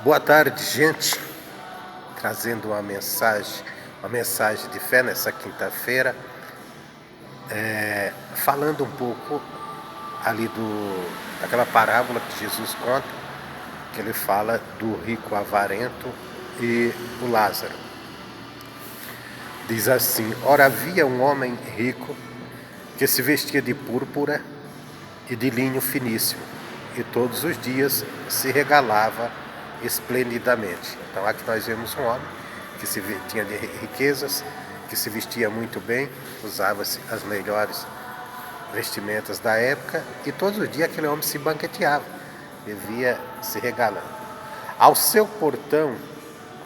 Boa tarde, gente. Trazendo uma mensagem de fé nessa quinta-feira, falando um pouco ali daquela parábola que Jesus conta, que ele fala do rico avarento e o Lázaro. Diz assim: ora, havia um homem rico que se vestia de púrpura e de linho finíssimo, e todos os dias se regalava esplendidamente. Então aqui nós vemos um homem que tinha de riquezas, que se vestia muito bem, usava-se as melhores vestimentas da época, e todos os dias aquele homem se banqueteava, vivia se regalando. Ao seu portão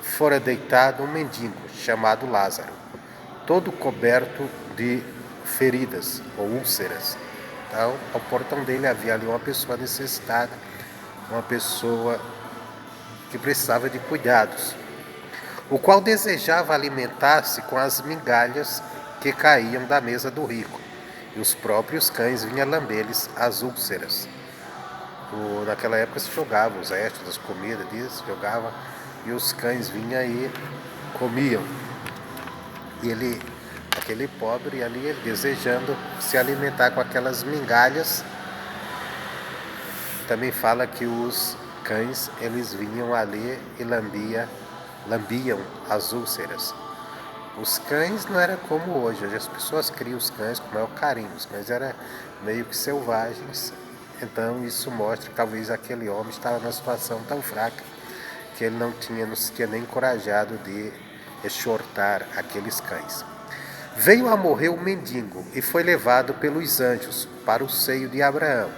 fora deitado um mendigo chamado Lázaro, todo coberto de feridas ou úlceras. Então, ao portão dele havia ali uma pessoa necessitada, uma pessoa que precisava de cuidados, o qual desejava alimentar-se com as migalhas que caíam da mesa do rico, e os próprios cães vinham lamber-lhes as úlceras. Naquela época se jogava os restos das comidas, jogava, e os cães vinham e comiam. E aquele pobre ali, ele desejando se alimentar com aquelas migalhas. Também fala que os cães, eles vinham ali e lambiam as úlceras. Os cães não era como hoje as pessoas criam os cães com o maior carinho, os cães eram meio que selvagens. Então isso mostra que talvez aquele homem estava numa situação tão fraca que ele não se tinha nem encorajado de exortar aqueles cães. Veio a morrer o mendigo e foi levado pelos anjos para o seio de Abraão.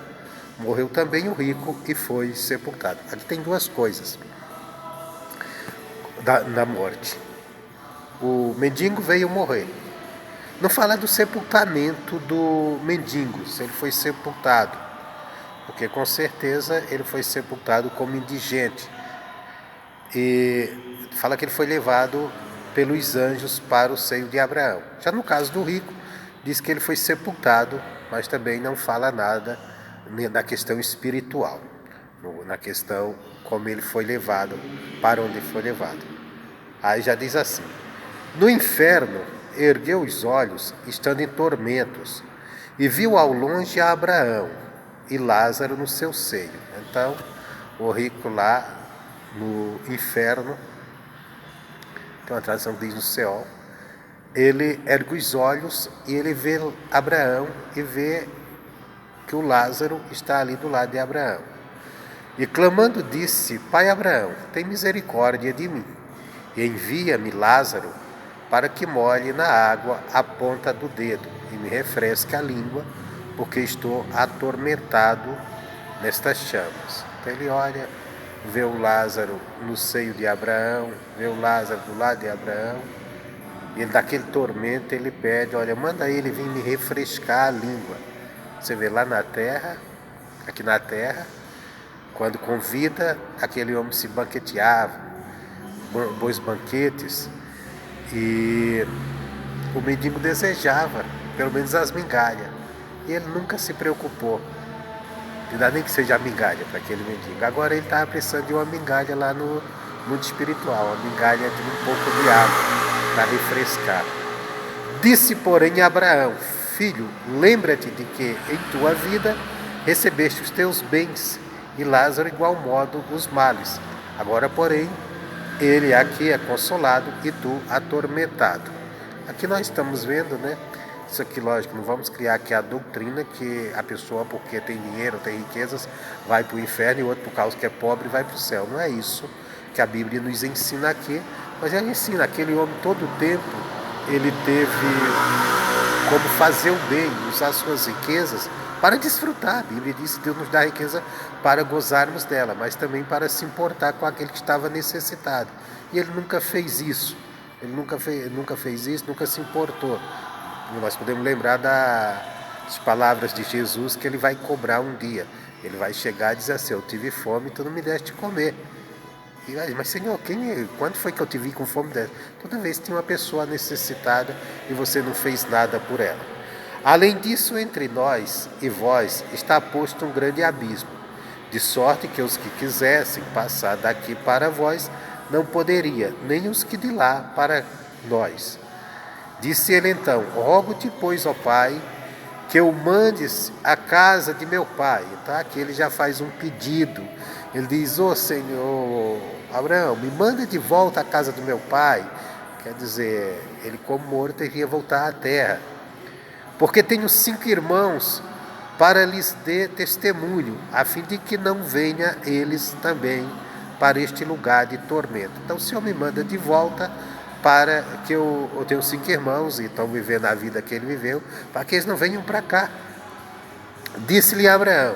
Morreu também o rico e foi sepultado. Aqui tem duas coisas na morte. O mendigo veio morrer. Não fala do sepultamento do mendigo, se ele foi sepultado, porque com certeza ele foi sepultado como indigente. E fala que ele foi levado pelos anjos para o seio de Abraão. Já no caso do rico, diz que ele foi sepultado, mas também não fala nada na questão espiritual, na questão como ele foi levado, para onde ele foi levado. Aí já diz assim: no inferno ergueu os olhos, estando em tormentos, e viu ao longe a Abraão e Lázaro no seu seio. Então, o rico lá no inferno, tem uma tradução que diz no céu, ele ergue os olhos e ele vê Abraão e vê que o Lázaro está ali do lado de Abraão. E clamando disse: Pai Abraão, tem misericórdia de mim, e envia-me Lázaro para que molhe na água a ponta do dedo e me refresque a língua, porque estou atormentado nestas chamas. Então ele olha, vê o Lázaro no seio de Abraão, vê o Lázaro do lado de Abraão, e ele, daquele tormento, ele pede: olha, manda ele vir me refrescar a língua. Você vê lá na terra, aqui na terra, quando convida, aquele homem se banqueteava, bons banquetes, e o mendigo desejava pelo menos as migalhas, e ele nunca se preocupou, não dá nem que seja a migalha para aquele mendigo. Agora ele estava precisando de uma migalha lá no mundo espiritual, uma migalha de um pouco de água para refrescar. Disse, porém, a Abraão: Filho, lembra-te de que em tua vida recebeste os teus bens, e Lázaro igual modo os males. Agora, porém, ele aqui é consolado e tu atormentado. Aqui nós estamos vendo, né? Isso aqui, lógico, não vamos criar aqui a doutrina que a pessoa, porque tem dinheiro, tem riquezas, vai para o inferno, e o outro, por causa que é pobre, vai para o céu. Não é isso que a Bíblia nos ensina aqui, mas ela ensina aquele homem todo o tempo, ele teve como fazer o bem, usar suas riquezas para desfrutar. A Bíblia diz que Deus nos dá riqueza para gozarmos dela, mas também para se importar com aquele que estava necessitado. E ele nunca fez isso. Ele nunca fez isso, nunca se importou. Nós podemos lembrar das palavras de Jesus, que ele vai cobrar um dia. Ele vai chegar e dizer assim: eu tive fome e tu não me deste comer. E aí, mas Senhor, quando foi que eu te vi com fome dessa? Toda vez que tinha uma pessoa necessitada e você não fez nada por ela. Além disso, entre nós e vós está posto um grande abismo, de sorte que os que quisessem passar daqui para vós não poderia, nem os que de lá para nós. Disse ele então: rogo-te, pois, ó Pai, que eu mandes à casa de meu pai. Tá? Aqui ele já faz um pedido. Ele diz: ô Senhor Abraão, me manda de volta à casa do meu pai. Quer dizer, ele como morto iria voltar à terra. Porque tenho 5 irmãos para lhes dê testemunho, a fim de que não venha eles também para este lugar de tormento. Então o Senhor me manda de volta para que eu tenho 5 irmãos e estão vivendo a vida que ele viveu, para que eles não venham para cá. Disse-lhe Abraão: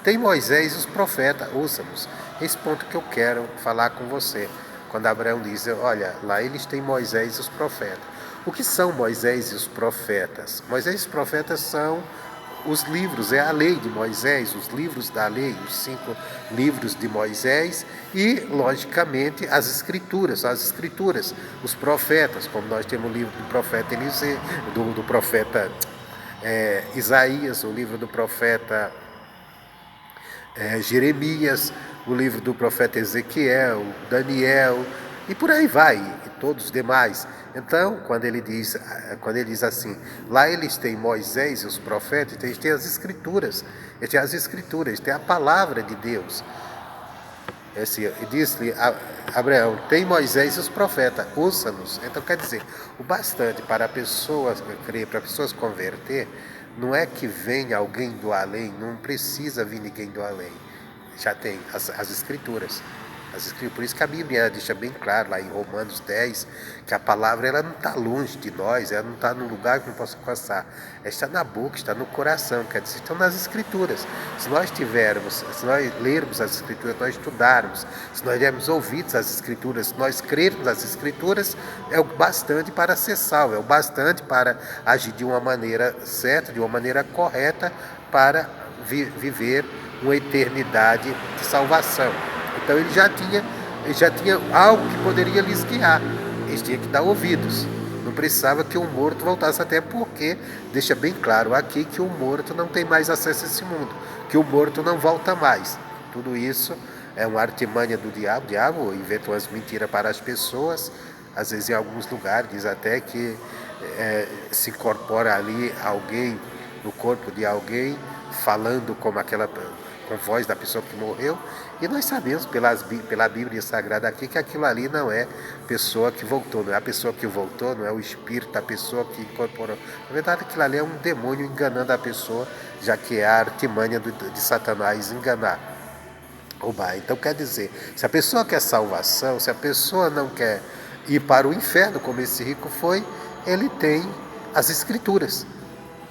tem Moisés e os profetas, ouça-nos. Esse ponto que eu quero falar com você. Quando Abraão diz: olha, lá eles têm Moisés e os profetas. O que são Moisés e os profetas? Moisés e os profetas são os livros, é a lei de Moisés, os livros da lei, os 5 livros de Moisés e, logicamente, as escrituras, os profetas, como nós temos o livro do profeta Eliseu, do profeta Isaías, o livro do profeta Jeremias, o livro do profeta Ezequiel, Daniel, e por aí vai, e todos os demais. Então, quando ele diz assim, lá eles têm Moisés e os profetas, eles têm as escrituras, eles têm a palavra de Deus. E disse-lhe Abraão: tem Moisés e os profetas, ouça-nos. Então, quer dizer, o bastante para a pessoa crer, para a pessoa se converter, não é que venha alguém do além, não precisa vir ninguém do além. Já tem as escrituras. Por isso que a Bíblia deixa bem claro lá em Romanos 10 que a palavra ela não está longe de nós, ela não está num lugar que não possa passar. Ela está na boca, está no coração, quer dizer, estão nas escrituras. Se nós lermos as escrituras, nós estudarmos, se nós dermos ouvidos às escrituras, se nós crermos nas escrituras, é o bastante para ser salvo, é o bastante para agir de uma maneira certa, de uma maneira correta, para viver uma eternidade de salvação. Então ele já tinha algo que poderia lhes guiar. Eles tinham que dar ouvidos. Não precisava que um morto voltasse, até porque deixa bem claro aqui que o morto não tem mais acesso a esse mundo, que o morto não volta mais. Tudo isso é uma artimanha do diabo. O diabo inventa umas mentiras para as pessoas. Às vezes em alguns lugares diz até que se incorpora ali alguém no corpo de alguém, falando como com a voz da pessoa que morreu, e nós sabemos pela Bíblia Sagrada aqui que aquilo ali não é pessoa que voltou, não é a pessoa que voltou, não é o espírito da pessoa que incorporou. Na verdade, aquilo ali é um demônio enganando a pessoa, já que é a artimanha de Satanás enganar, roubar. Então quer dizer, se a pessoa quer salvação, se a pessoa não quer ir para o inferno, como esse rico foi, ele tem as escrituras.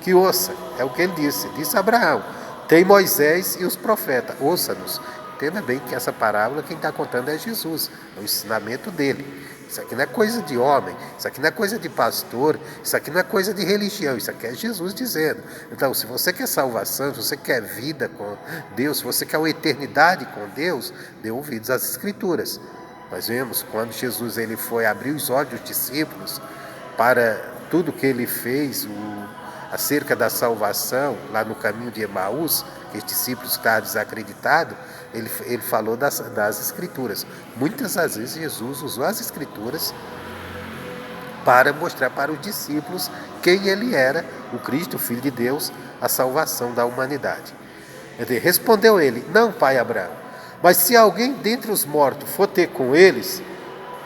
Que ouça, é o que ele disse Abraão: tem Moisés e os profetas, ouça-nos. Entenda bem que essa parábola quem está contando é Jesus, é o ensinamento dele. Isso aqui não é coisa de homem, isso aqui não é coisa de pastor, isso aqui não é coisa de religião, isso aqui é Jesus dizendo. Então, se você quer salvação, se você quer vida com Deus, se você quer uma eternidade com Deus, dê ouvidos às Escrituras. Nós vemos quando Jesus ele foi abrir os olhos dos discípulos para tudo que ele fez, acerca da salvação, lá no caminho de Emaús, que os discípulos estavam desacreditados, ele falou das Escrituras. Muitas das vezes Jesus usou as Escrituras para mostrar para os discípulos quem ele era, o Cristo, o Filho de Deus, a salvação da humanidade. Respondeu ele: não, pai Abraão, mas se alguém dentre os mortos for ter com eles,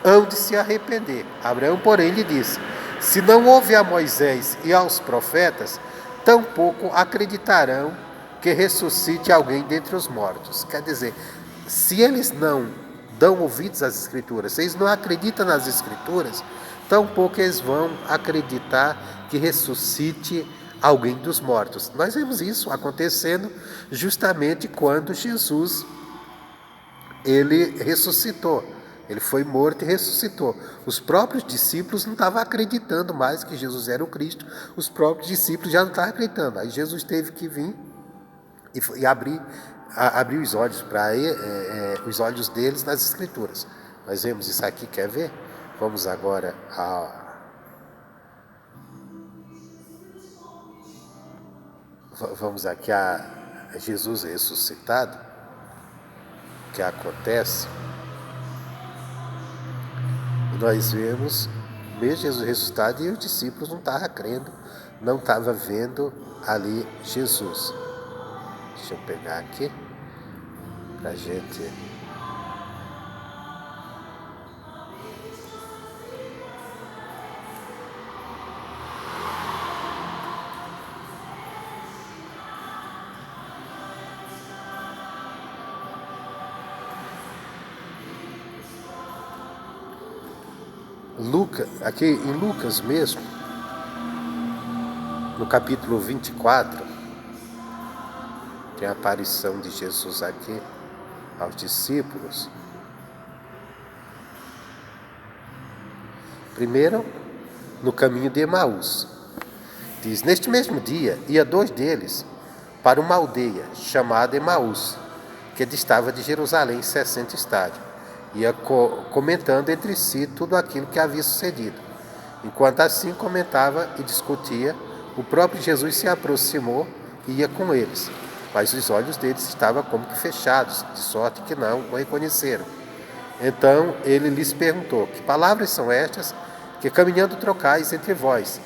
hão de se arrepender. Abraão, porém, lhe disse: se não houve a Moisés e aos profetas, tampouco acreditarão que ressuscite alguém dentre os mortos. Quer dizer, se eles não dão ouvidos às Escrituras, se eles não acreditam nas Escrituras, tampouco eles vão acreditar que ressuscite alguém dos mortos. Nós vemos isso acontecendo justamente quando Jesus ele ressuscitou. Ele foi morto e ressuscitou. Os próprios discípulos não estavam acreditando mais que Jesus era o Cristo. Os próprios discípulos já não estavam acreditando. Aí Jesus teve que vir e abrir os olhos os olhos deles nas Escrituras. Nós vemos isso aqui, quer ver? Vamos agora vamos aqui a Jesus ressuscitado. que acontece, nós vemos mesmo Jesus ressuscitado e os discípulos não estavam crendo, não estavam vendo ali Jesus. Deixa eu pegar aqui para a gente. Aqui em Lucas mesmo, no capítulo 24, tem a aparição de Jesus aqui aos discípulos. Primeiro, no caminho de Emaús. Diz, neste mesmo dia, ia 2 deles para uma aldeia chamada Emaús, que distava de Jerusalém 60 estádios. Ia comentando entre si tudo aquilo que havia sucedido. Enquanto assim comentava e discutia, o próprio Jesus se aproximou e ia com eles, mas os olhos deles estavam como que fechados, de sorte que não o reconheceram. Então ele lhes perguntou, que palavras são estas que caminhando trocais entre vós?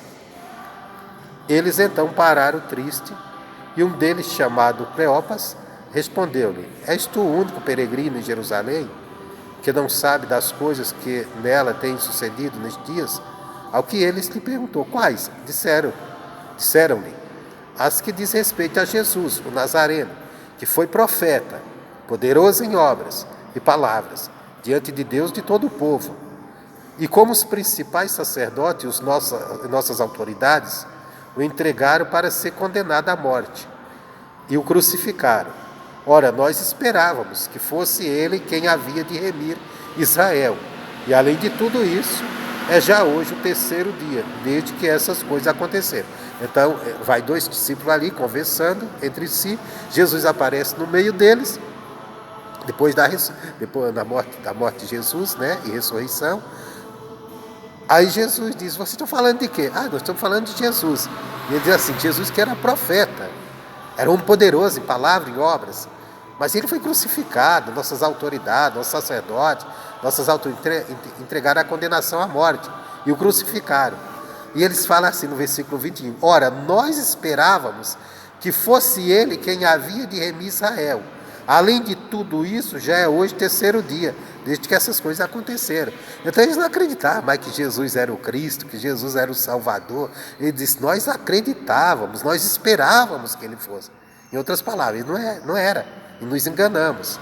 Eles então pararam triste, e um deles, chamado Cleopas, respondeu-lhe, és tu o único peregrino em Jerusalém, que não sabe das coisas que nela têm sucedido nestes dias? Ao que eles lhe perguntou, quais? Disseram-lhe, as que diz respeito a Jesus, o Nazareno, que foi profeta, poderoso em obras e palavras, diante de Deus e de todo o povo. E como os principais sacerdotes e nossas autoridades o entregaram para ser condenado à morte, e o crucificaram. Ora, nós esperávamos que fosse ele quem havia de remir Israel. E além de tudo isso, é já hoje o 3º dia, desde que essas coisas aconteceram. Então, vai 2 discípulos ali conversando entre si, Jesus aparece no meio deles, depois da morte de Jesus, né, e ressurreição. Aí Jesus diz, vocês estão falando de quê? Nós estamos falando de Jesus. E ele diz assim, Jesus que era profeta, era um poderoso em palavra, em obras, mas ele foi crucificado, nossas autoridades, nossos sacerdotes, nossas autoridades entregaram a condenação à morte e o crucificaram. E eles falam assim no versículo 21, ora, nós esperávamos que fosse ele quem havia de remir Israel. Além de tudo isso, já é hoje o 3º dia, desde que essas coisas aconteceram. Então eles não acreditavam mais que Jesus era o Cristo, que Jesus era o Salvador. Ele disse, nós acreditávamos, nós esperávamos que ele fosse. Em outras palavras, não era, e nos enganamos.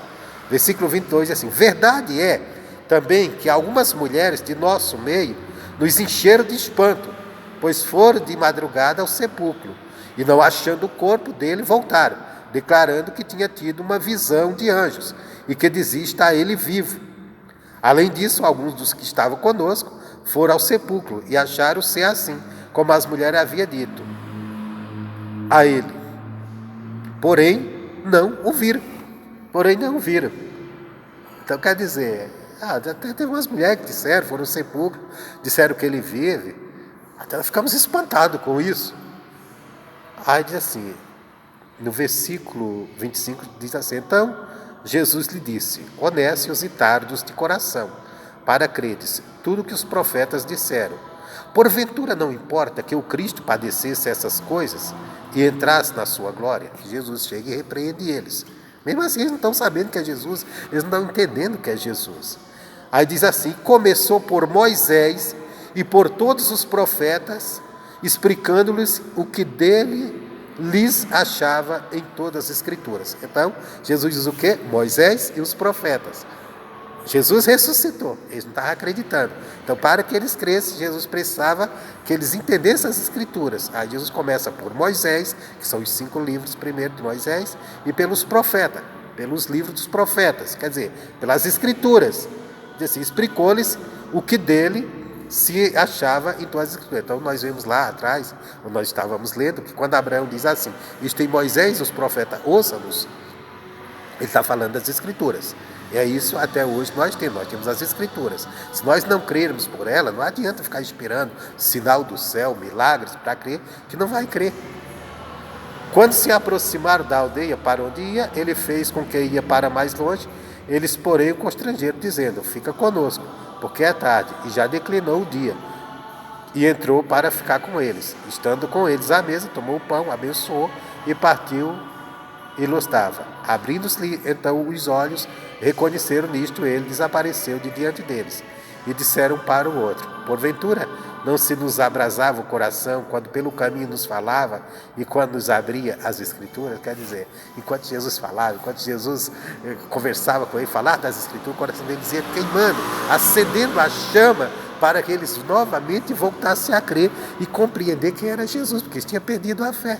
Versículo 22 diz assim, verdade é também que algumas mulheres de nosso meio nos encheram de espanto, pois foram de madrugada ao sepulcro, e não achando o corpo dele, voltaram, declarando que tinha tido uma visão de anjos, e que dizia estar ele vivo. Além disso, alguns dos que estavam conosco foram ao sepulcro, e acharam ser assim, como as mulheres haviam dito a ele. Porém, não o viram. Então, quer dizer, até teve umas mulheres que disseram, foram ao sepulcro, disseram que ele vive. Até nós ficamos espantados com isso. Aí diz assim, no versículo 25, diz assim, então Jesus lhe disse, honestos e tardos de coração, para credes tudo que os profetas disseram. Porventura não importa que o Cristo padecesse essas coisas e entrasse na sua glória? Que Jesus chega e repreende eles. Mesmo assim, eles não estão sabendo que é Jesus, eles não estão entendendo que é Jesus. Aí diz assim, começou por Moisés e por todos os profetas, explicando-lhes o que dele lhes achava em todas as Escrituras. Então, Jesus diz o quê? Moisés e os profetas. Jesus ressuscitou, eles não estavam acreditando. Então, para que eles crescem, Jesus precisava que eles entendessem as Escrituras. Aí Jesus começa por Moisés, que são os 5 livros primeiro de Moisés, e pelos profetas, pelos livros dos profetas, quer dizer, pelas Escrituras. Assim, explicou-lhes o que dele se achava em todas as Escrituras. Então, nós vemos lá atrás, onde nós estávamos lendo, que quando Abraão diz assim, isto em Moisés, os profetas, ouçam-nos, ele está falando das Escrituras. E é isso até hoje nós temos as Escrituras. Se nós não crermos por ela, não adianta ficar esperando sinal do céu, milagres para crer, que não vai crer. Quando se aproximaram da aldeia para onde ia, ele fez com que ia para mais longe Eles, porém, o constrangeram, dizendo: fica conosco, porque é tarde, e já declinou o dia. E entrou para ficar com eles. Estando com eles à mesa, tomou o pão, abençoou e partiu e los dava. Abrindo-se-lhe então os olhos, reconheceram nisto ele, desapareceu de diante deles. E disseram para o outro: porventura, não se nos abrasava o coração quando pelo caminho nos falava e quando nos abria as Escrituras? Quer dizer, enquanto Jesus falava, enquanto Jesus conversava com ele, falava das Escrituras, o coração dele dizia queimando, acendendo a chama, para que eles novamente voltassem a crer e compreender quem era Jesus, porque eles tinham perdido a fé.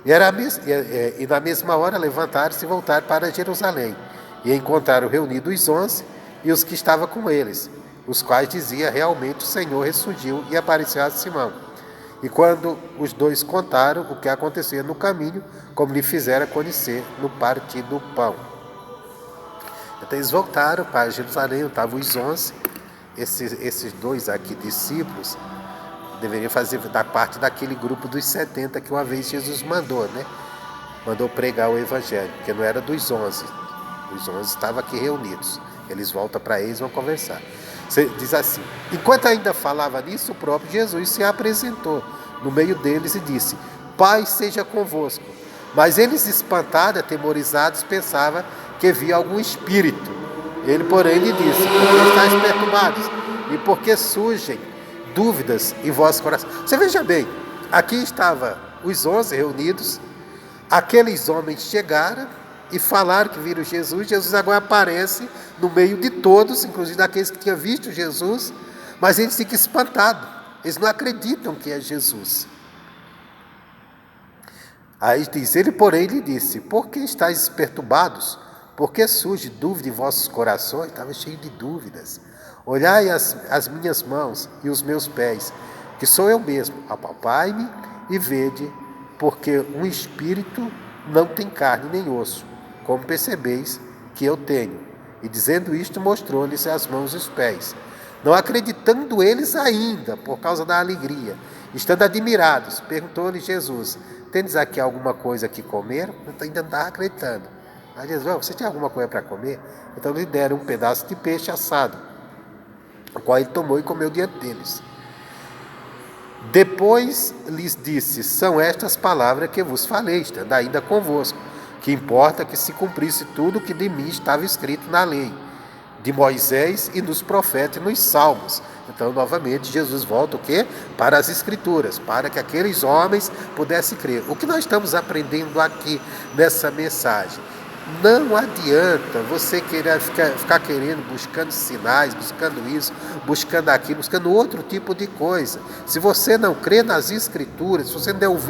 E na mesma hora levantaram-se e voltaram para Jerusalém, e encontraram reunidos os 11 e os que estavam com eles, os quais diziam: realmente o Senhor ressurgiu e apareceu a Simão. E quando os dois contaram o que acontecia no caminho, como lhe fizeram conhecer no partir do pão. Então eles voltaram para Jerusalém, estavam os 11, esses dois aqui discípulos, deveriam fazer da parte daquele grupo dos 70 que uma vez Jesus mandou, né? Mandou pregar o evangelho, porque não era dos 11. Os 11 estavam aqui reunidos. Eles voltam para eles e vão conversar. Diz assim: enquanto ainda falava nisso, o próprio Jesus se apresentou no meio deles e disse: paz seja convosco. Mas eles, espantados, atemorizados, pensavam que via algum espírito. Ele, porém, lhe disse: por que estáis perturbados? E por que surgem dúvidas em vosso coração? Você veja bem, aqui estavam os 11 reunidos, aqueles homens chegaram e falaram que viram Jesus. Jesus agora aparece no meio de todos, inclusive daqueles que tinham visto Jesus, mas eles ficam espantados, eles não acreditam que é Jesus. Aí diz: ele, porém, lhe disse: por que estáis perturbados? Por que surge dúvida em vossos corações? Estava cheio de dúvidas. Olhai as minhas mãos e os meus pés, que sou eu mesmo. Apalpai-me e vede, porque um espírito não tem carne nem osso, como percebeis que eu tenho. E dizendo isto, mostrou-lhes as mãos e os pés. Não acreditando eles ainda, por causa da alegria, estando admirados, perguntou-lhe Jesus: tendes aqui alguma coisa que comer? Ainda não estava acreditando. Aí Jesus: você tem alguma coisa para comer? Então lhe deram um pedaço de peixe assado, o qual ele tomou e comeu diante deles. Depois lhes disse: são estas palavras que vos falei, estando ainda convosco, que importa que se cumprisse tudo o que de mim estava escrito na lei, de Moisés e nos profetas e nos salmos. Então, novamente, Jesus volta o quê? Para as Escrituras, para que aqueles homens pudessem crer. O que nós estamos aprendendo aqui nessa mensagem? Não adianta você querer ficar querendo, buscando sinais, buscando isso, buscando aquilo, buscando outro tipo de coisa. Se você não crê nas Escrituras, se você não der ouvido